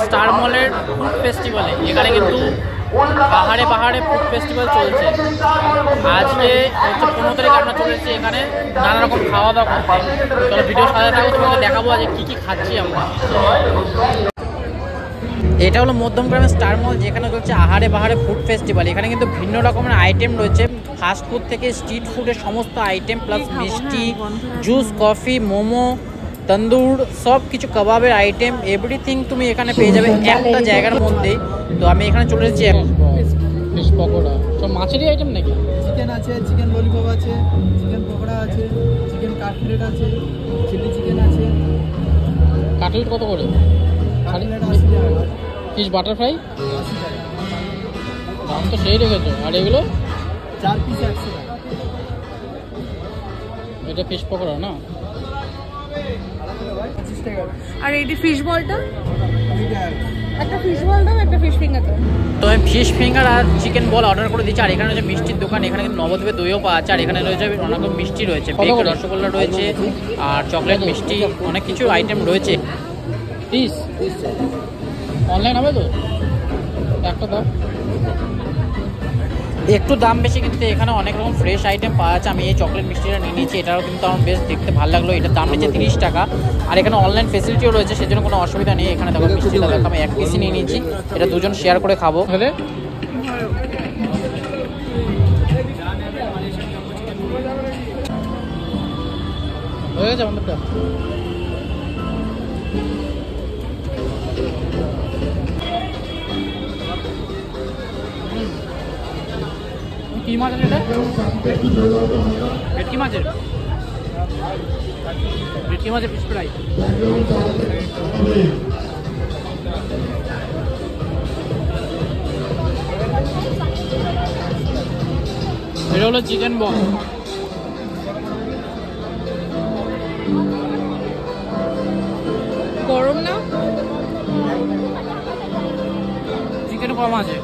Star মলের food ফেস্টিভ্যালে। এখানে কিন্তু পাহাড়ে পাহাড়ে ফুড ফেস্টিভ্যাল চলছে। আজকে হচ্ছে 15 তারিখ আমরা চলেছি এখানে নানা রকম খাওয়া দাওয়া করতে। চলো ভিডিও সাথে থাকো, তোমাকে দেখাবো আজকে কী কী খাচ্ছি আমরা। এটা হলো মধ্যমগ্রামের স্টার মল, যেখানে চলছে আহারে পাহাড়ে ফুড ফেস্টিভ্যাল। এখানে কিন্তু ভিন্ন রকমের আইটেম রয়েছে, ফাস্ট ফুড থেকে স্ট্রিট ফুডের সমস্ত আইটেম, প্লাস মিষ্টি, জুস, কফি, মোমো, তন্দুর, সব কিছু কাবাবের আইটেম, এভরিথিং তুমি এখানে পেয়ে যাবে একটা জায়গার মধ্যেই। তো আমি এখানে চলে এসেছি। ফিশ পকোড়া সব মাছেরই আইটেম নাকি? চিকেন আছে, চিকেন ললিপপ আছে, চিকেন পকোড়া আছে, চিকেন কাটলেট আছে, চিলি চিকেন আছে। কাটলেট কত করে? ফিশ বাটারফ্রাই দাম তো সেই রেখেছো। আর এগুলো 4 পিস 100 টাকা। এটা ফিশ পকোড়া না? আর এই ফিশ বলটা, একটা ফিশ বল দাও, একটা ফিশ ফিঙ্গার দাও। তো আমি ফিশ ফিঙ্গার আর চিকেন বল অর্ডার করে দিচ্ছি। আর এখানে রয়েছে মিষ্টির দোকান, এখানে কিন্তু নবদ্বীপের দইও পাওয়া যাচ্ছে। আর এখানে রয়েছে অনেক রকম মিষ্টি রয়েছে, বেক রসগোল্লা রয়েছে, আর চকলেট মিষ্টি, অনেক কিছু আইটেম রয়েছে। পিস অনলাইন হবে তো? একটা দাম একটু দাম বেশি, কিন্তু এখানে অনেক রকম ফ্রেশ আইটেম পাওয়া যাচ্ছে। আমি এই চকলেট মিষ্টিটা নিয়ে নিয়েছি, এটাও কিন্তু আমার বেশ দেখতে ভালো লাগলো। এটার দাম নিচ্ছে 30 টাকা। আর এখানে অনলাইন ফেসিলিটিও রয়েছে, সেজন্য কোনো অসুবিধা নেই। এখানে দেখো মিষ্টিটা দেখো, আমি 1 পিসই নিয়ে নিয়েছি, এটা দুজন শেয়ার করে খাবো। হলে হয়ে গেছে আমাদেরটা। কি মাছ আছে এটা? ভেটকি মাছের, ভেটকি মাছের ফিশ ফ্রাই। এটা হলো চিকেন বল। গরম না? চিকেন কম আছে।